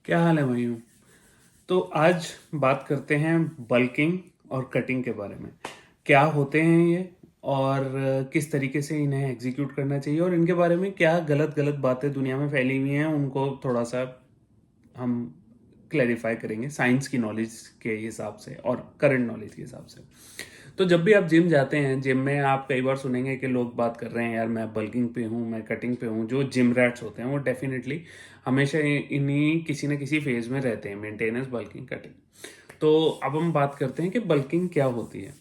क्या हाल है भाइयों। तो आज बात करते हैं बल्किंग और कटिंग के बारे में। क्या होते हैं ये और किस तरीके से इन्हें एग्जीक्यूट करना चाहिए और इनके बारे में क्या गलत गलत बातें दुनिया में फैली हुई हैं उनको थोड़ा सा हम क्लैरिफाई करेंगे साइंस की नॉलेज के हिसाब से और करंट नॉलेज के हिसाब से। तो जब भी आप जिम जाते हैं, जिम में आप कई बार सुनेंगे कि लोग बात कर रहे हैं यार मैं बल्किंग पे हूँ, मैं कटिंग पे हूँ। जो जिम रैट्स होते हैं वो डेफिनेटली हमेशा इन्हीं किसी न किसी फेज में रहते हैं, मेंटेनेंस, बल्किंग, कटिंग। तो अब हम बात करते हैं कि बल्किंग क्या होती है।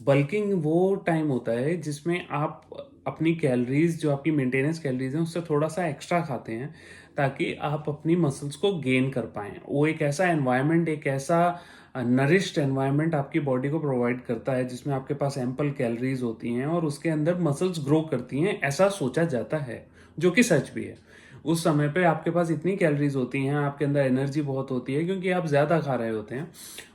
बल्किंग वो टाइम होता है जिसमें आप अपनी कैलोरीज, जो आपकी मेंटेनेंस कैलोरीज हैं, उससे थोड़ा सा एक्स्ट्रा खाते हैं ताकि आप अपनी मसल्स को गेन कर पाएं। वो एक ऐसा एनवायरनमेंट, एक ऐसा नरिश्ड एनवायरनमेंट आपकी बॉडी को प्रोवाइड करता है जिसमें आपके पास एम्पल कैलोरीज होती हैं और उसके अंदर मसल्स ग्रो करती हैं, ऐसा सोचा जाता है, जो कि सच भी है। उस समय पे आपके पास इतनी कैलोरीज होती हैं, आपके अंदर एनर्जी बहुत होती है क्योंकि आप ज़्यादा खा रहे होते हैं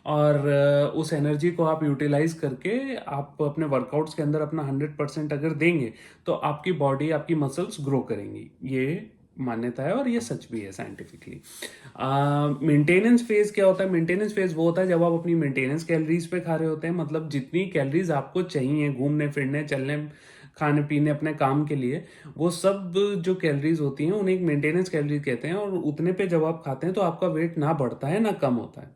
और उस एनर्जी को आप यूटिलाइज करके आप अपने वर्कआउट्स के अंदर अपना 100% अगर देंगे तो आपकी बॉडी, आपकी मसल्स ग्रो करेंगी। ये मान्यता है और ये सच भी है साइंटिफिकली। मेंटेनेंस फेज क्या होता है? मेंटेनेंस फेज वो होता है जब आप अपनी मेंटेनेंस कैलोरीज पे खा रहे होते हैं, मतलब जितनी कैलोरीज आपको चाहिए घूमने फिरने, चलने, खाने पीने, अपने काम के लिए, वो सब जो कैलोरीज होती हैं उन्हें एक मेंटेनेंस कैलोरीज कहते हैं। और उतने पे जब आप खाते हैं तो आपका वेट ना बढ़ता है ना कम होता है।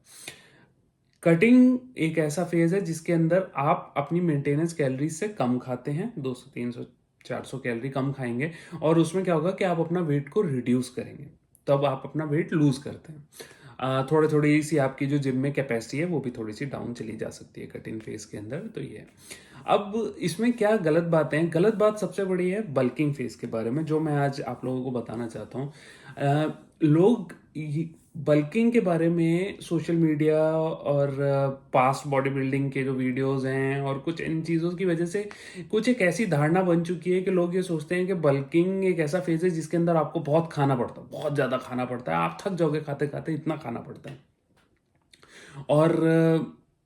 कटिंग एक ऐसा फेज है जिसके अंदर आप अपनी मेंटेनेंस कैलोरीज से कम खाते हैं, 200 300 400 कैलोरी कम खाएंगे और उसमें क्या होगा कि आप अपना वेट को रिड्यूस करेंगे, तब आप अपना वेट लूज करते हैं। थोड़ी थोड़ी सी आपकी जो जिम में कैपेसिटी है वो भी थोड़ी सी डाउन चली जा सकती है कटिंग फेज के अंदर। तो ये है। अब इसमें क्या गलत बातें हैं? गलत बात सबसे बड़ी है बल्किंग फेज के बारे में, जो मैं आज आप लोगों को बताना चाहता हूँ। लोग बल्किंग के बारे में सोशल मीडिया और पास्ट बॉडी बिल्डिंग के जो वीडियोस हैं और कुछ इन चीज़ों की वजह से कुछ एक ऐसी धारणा बन चुकी है कि लोग ये सोचते हैं कि बल्किंग एक ऐसा फेज है जिसके अंदर आपको बहुत खाना पड़ता है, बहुत ज़्यादा खाना पड़ता है, आप थक जाओगे खाते खाते, इतना खाना पड़ता है। और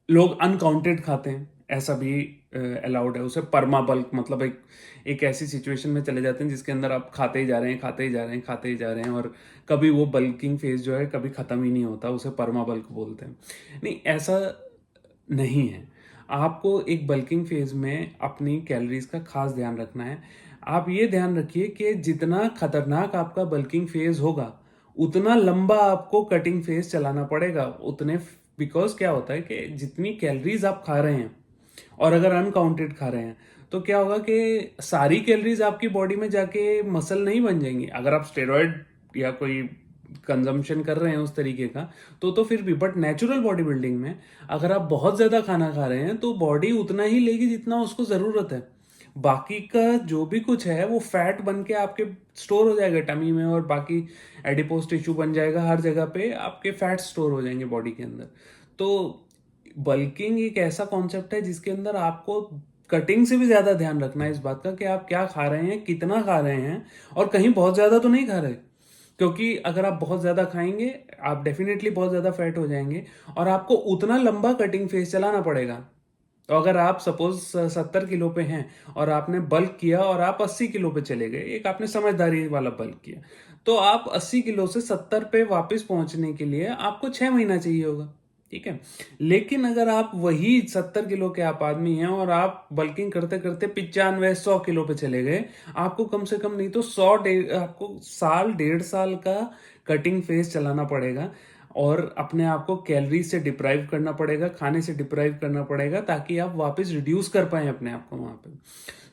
लोग अनकाउंटेड खाते हैं, ऐसा भी अलाउड है। उसे परमा बल्क, मतलब एक एक ऐसी सिचुएशन में चले जाते हैं जिसके अंदर आप खाते ही जा रहे हैं, खाते ही जा रहे हैं, खाते ही जा रहे हैं और कभी वो बल्किंग फेज जो है कभी ख़त्म ही नहीं होता, उसे परमा बल्क बोलते हैं। नहीं, ऐसा नहीं है। आपको एक बल्किंग फेज में अपनी कैलोरीज का खास ध्यान रखना है। आप ये ध्यान रखिए कि जितना खतरनाक आपका बल्किंग फेज होगा उतना लंबा आपको कटिंग फेज चलाना पड़ेगा, उतने। बिकॉज क्या होता है कि जितनी कैलोरीज आप खा रहे हैं और अगर अनकाउंटेड खा रहे हैं तो क्या होगा कि सारी कैलोरीज आपकी बॉडी में जाके मसल नहीं बन जाएंगी। अगर आप स्टेरॉयड या कोई कंजम्पशन कर रहे हैं उस तरीके का तो फिर भी, बट नेचुरल बॉडी बिल्डिंग में अगर आप बहुत ज्यादा खाना खा रहे हैं तो बॉडी उतना ही लेगी जितना उसको जरूरत है। बाकी का जो भी कुछ है वो फैट बन के आपके स्टोर हो जाएगा टमी में, और बाकी एडिपोज टिश्यू बन जाएगा, हर जगह पे आपके फैट स्टोर हो जाएंगे बॉडी के अंदर। तो बल्किंग एक ऐसा कॉन्सेप्ट है जिसके अंदर आपको कटिंग से भी ज्यादा ध्यान रखना है इस बात का कि आप क्या खा रहे हैं, कितना खा रहे हैं और कहीं बहुत ज्यादा तो नहीं खा रहे। क्योंकि अगर आप बहुत ज्यादा खाएंगे आप डेफिनेटली बहुत ज्यादा फैट हो जाएंगे और आपको उतना लंबा कटिंग फेज चलाना पड़ेगा। तो अगर आप सपोज 70 किलो पे हैं और आपने बल्क किया और आप 80 किलो पे चले गए, एक आपने समझदारी वाला बल्क किया, तो आप 80 किलो से 70 पे वापस पहुंचने के लिए आपको 6 महीना चाहिए होगा। ठीक है। लेकिन अगर आप वही 70 किलो के आप आदमी हैं और आप बल्किंग करते करते 95 100 किलो पे चले गए, आपको कम से कम नहीं तो 100 आपको साल 1.5 साल का कटिंग फेज चलाना पड़ेगा और अपने आप को कैलोरी से डिप्राइव करना पड़ेगा, खाने से डिप्राइव करना पड़ेगा ताकि आप वापस रिड्यूस कर पाए अपने आप को वहां पे।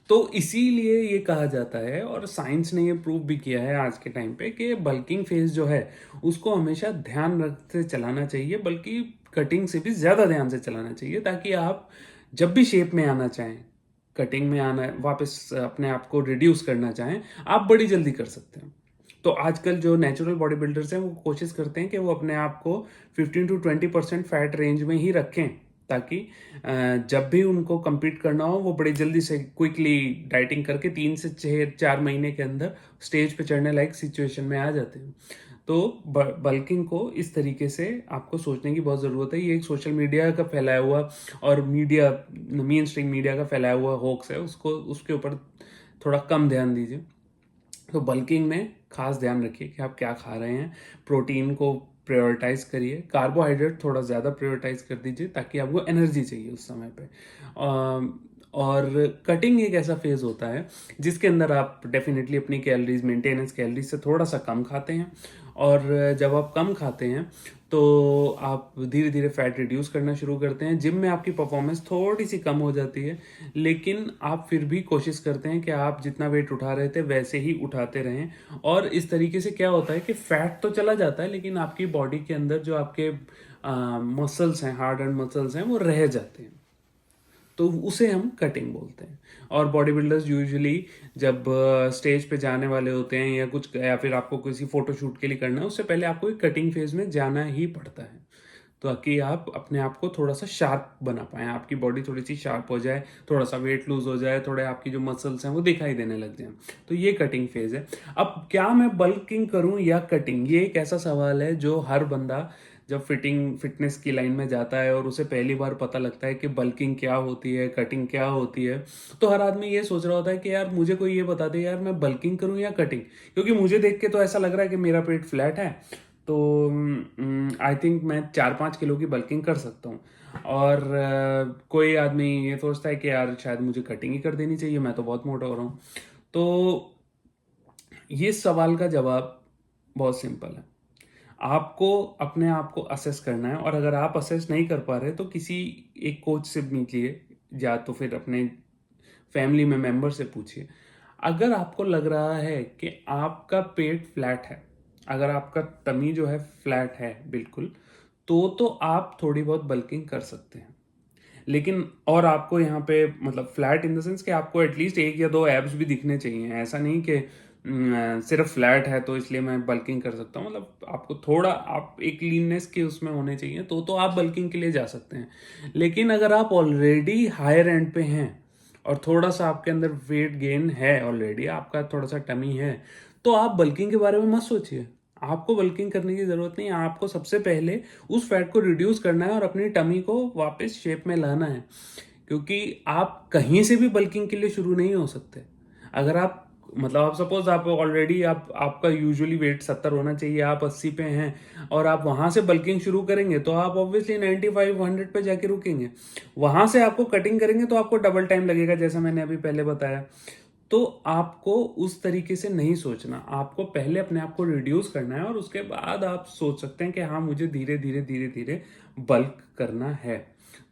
तो इसीलिए ये कहा जाता है और साइंस ने ये प्रूव भी किया है आज के टाइम पे कि बल्किंग फेज जो है उसको हमेशा ध्यान रखते चलाना चाहिए, बल्कि कटिंग से भी ज्यादा ध्यान से चलाना चाहिए, ताकि आप जब भी शेप में आना चाहें, कटिंग में आना, वापस अपने आप को रिड्यूस करना चाहें, आप बड़ी जल्दी कर सकते हैं। तो आजकल जो नेचुरल बॉडी बिल्डर्स हैं वो कोशिश करते हैं कि वो अपने आप को 15 to 20% फैट रेंज में ही रखें, ताकि जब भी उनको compete करना हो वो बड़ी जल्दी से क्विकली डाइटिंग करके 3 से 4 महीने के अंदर स्टेज पे चढ़ने लायक सिचुएशन में आ जाते हैं। तो बल्किंग को इस तरीके से आपको सोचने की बहुत ज़रूरत है। ये एक सोशल मीडिया का फैलाया हुआ और मीडिया, मेन स्ट्रीम मीडिया का फैलाया हुआ होक्स है, उसको उसके ऊपर थोड़ा कम ध्यान दीजिए। तो बल्किंग में खास ध्यान रखिए कि आप क्या खा रहे हैं। प्रोटीन को प्रायोरिटाइज करिए, कार्बोहाइड्रेट थोड़ा ज़्यादा प्रायोरिटाइज कर दीजिए ताकि आपको एनर्जी चाहिए उस समय पे। और कटिंग एक ऐसा फेज होता है जिसके अंदर आप डेफिनेटली अपनी कैलोरीज, मेंटेनेंस कैलोरीज से थोड़ा सा कम खाते हैं, और जब आप कम खाते हैं तो आप धीरे धीरे फैट रिड्यूस करना शुरू करते हैं। जिम में आपकी परफॉर्मेंस थोड़ी सी कम हो जाती है, लेकिन आप फिर भी कोशिश करते हैं कि आप जितना वेट उठा रहे थे वैसे ही उठाते रहें। और इस तरीके से क्या होता है कि फैट तो चला जाता है, लेकिन आपकी बॉडी के अंदर जो आपके मसल्स हैं, हार्ड एंड मसल्स हैं, वो रह जाते हैं, तो उसे हम कटिंग बोलते हैं। और बॉडी बिल्डर्स यूजुअली जब स्टेज पे जाने वाले होते हैं या कुछ, या फिर आपको किसी फोटो शूट के लिए करना है, उससे पहले आपको एक कटिंग फेज में जाना ही पड़ता है, ताकि आप अपने आप को थोड़ा सा शार्प बना पाएं, आपकी बॉडी थोड़ी सी शार्प हो जाए, थोड़ा सा वेट लूज हो जाए, थोड़े आपकी जो मसल्स हैं वो दिखाई देने लग जाए। तो ये कटिंग फेज है। अब क्या मैं बल्किंग करूं या कटिंग, ये एक ऐसा सवाल है जो हर बंदा जब फिटनेस की लाइन में जाता है और उसे पहली बार पता लगता है कि बल्किंग क्या होती है, कटिंग क्या होती है, तो हर आदमी ये सोच रहा होता है कि यार मुझे कोई ये बता दे यार, मैं बल्किंग करूं या कटिंग, क्योंकि मुझे देख के तो ऐसा लग रहा है कि मेरा पेट फ्लैट है, तो आई थिंक मैं 4-5 किलो की बल्किंग कर सकता हूँ। और कोई आदमी ये सोचता है कि यार शायद मुझे कटिंग ही कर देनी चाहिए, मैं तो बहुत मोटा हो रहा हूँ। तो ये सवाल का जवाब बहुत सिंपल है। आपको अपने आप को असेस करना है, और अगर आप असेस नहीं कर पा रहे तो किसी एक कोच से मिलिए, या तो फिर अपने फैमिली में मेंबर से पूछिए। अगर आपको लग रहा है कि आपका पेट फ्लैट है, अगर आपका टमी जो है फ्लैट है बिल्कुल, तो आप थोड़ी बहुत बल्किंग कर सकते हैं। लेकिन और आपको यहाँ पे मतलब फ्लैट इन द सेंस कि आपको एटलीस्ट 1 या 2 एब्स भी दिखने चाहिए। ऐसा नहीं कि सिर्फ फ्लैट है तो इसलिए मैं बल्किंग कर सकता हूँ, मतलब आपको थोड़ा, आप एक लीननेस के उसमें होने चाहिए, तो आप बल्किंग के लिए जा सकते हैं। लेकिन अगर आप ऑलरेडी हायर एंड पे हैं और थोड़ा सा आपके अंदर वेट गेन है, ऑलरेडी आपका थोड़ा सा टमी है, तो आप बल्किंग के बारे में मत सोचिए। आपको बल्किंग करने की जरूरत नहीं है। आपको सबसे पहले उस फैट को रिड्यूस करना है और अपनी टमी को वापस शेप में लाना है, क्योंकि आप कहीं से भी बल्किंग के लिए शुरू नहीं हो सकते। अगर आप मतलब आप सपोज आप ऑलरेडी आपका यूजुअली वेट 70 होना चाहिए, आप 80 पे हैं, और आप वहां से बल्किंग शुरू करेंगे तो आप ऑब्वियसली 95-100 पे जाके रुकेंगे। वहां से आपको कटिंग करेंगे तो आपको डबल टाइम लगेगा, जैसा मैंने अभी पहले बताया। तो आपको उस तरीके से नहीं सोचना, आपको पहले अपने आप को रिड्यूस करना है, और उसके बाद आप सोच सकते हैं कि हाँ मुझे धीरे धीरे धीरे धीरे बल्क करना है।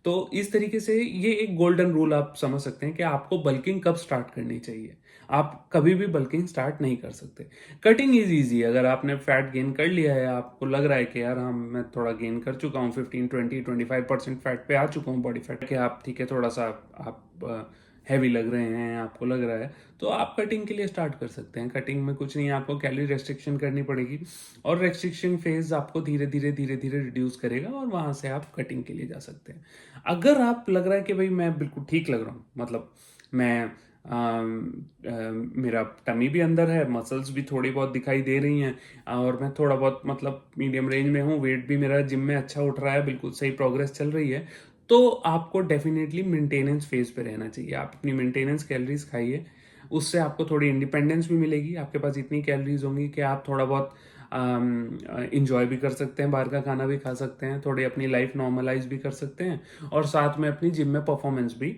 तो इस तरीके से ये एक गोल्डन रूल आप समझ सकते हैं कि आपको बल्किंग कब स्टार्ट करनी चाहिए। आप कभी भी बल्किंग स्टार्ट नहीं कर सकते। Cutting is easy. अगर आपने फैट गेन कर लिया है, आपको लग रहा है कि यार हाँ मैं थोड़ा गेन कर चुका हूँ, 15-20-25% फैट पे आ चुका हूँ बॉडी फैट के, आप ठीक है थोड़ा सा आप हैवी लग रहे हैं, आपको लग रहा है, तो आप कटिंग के लिए स्टार्ट कर सकते हैं। कटिंग में कुछ नहीं, आपको कैलोरी रेस्ट्रिक्शन करनी पड़ेगी, और रेस्ट्रिक्शन फेज आपको धीरे धीरे धीरे धीरे रिड्यूस करेगा, और वहां से आप कटिंग के लिए जा सकते हैं। अगर आप लग रहा है कि भाई मैं बिल्कुल ठीक लग रहा हूँ, मतलब मैं मेरा टमी भी अंदर है, मसल्स भी थोड़ी बहुत दिखाई दे रही हैं, और मैं थोड़ा बहुत मतलब मीडियम रेंज में हूँ, वेट भी मेरा जिम में अच्छा उठ रहा है, बिल्कुल सही प्रोग्रेस चल रही है, तो आपको डेफिनेटली मेंटेनेंस फेज पे रहना चाहिए। आप अपनी मेंटेनेंस कैलोरीज खाइए, उससे आपको थोड़ी इंडिपेंडेंस भी मिलेगी। आपके पास इतनी कैलोरीज होंगी कि आप थोड़ा बहुत इंजॉय भी कर सकते हैं, बाहर का खाना भी खा सकते हैं, थोड़ी अपनी लाइफ नॉर्मलाइज भी कर सकते हैं, और साथ में अपनी जिम में परफॉर्मेंस भी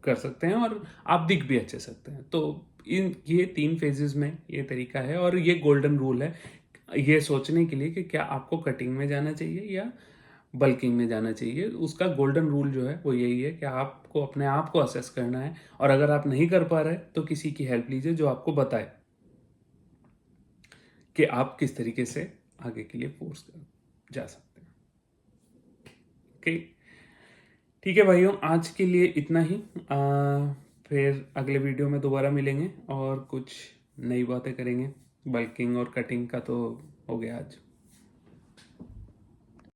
कर सकते हैं, और आप दिख भी अच्छे सकते हैं। तो ये 3 फेजेस में ये तरीका है, और ये गोल्डन रूल है ये सोचने के लिए कि क्या आपको कटिंग में जाना चाहिए या बल्किंग में जाना चाहिए। उसका गोल्डन रूल जो है वो यही है कि आपको अपने आप को असेस करना है, और अगर आप नहीं कर पा रहे तो किसी की हेल्प लीजिए जो आपको बताए कि आप किस तरीके से आगे के लिए फोर्स कर जा सकते हैं। ओके, ठीक है भाइयों, आज के लिए इतना ही। फिर अगले वीडियो में दोबारा मिलेंगे और कुछ नई बातें करेंगे। बल्किंग और कटिंग का तो हो गया आज।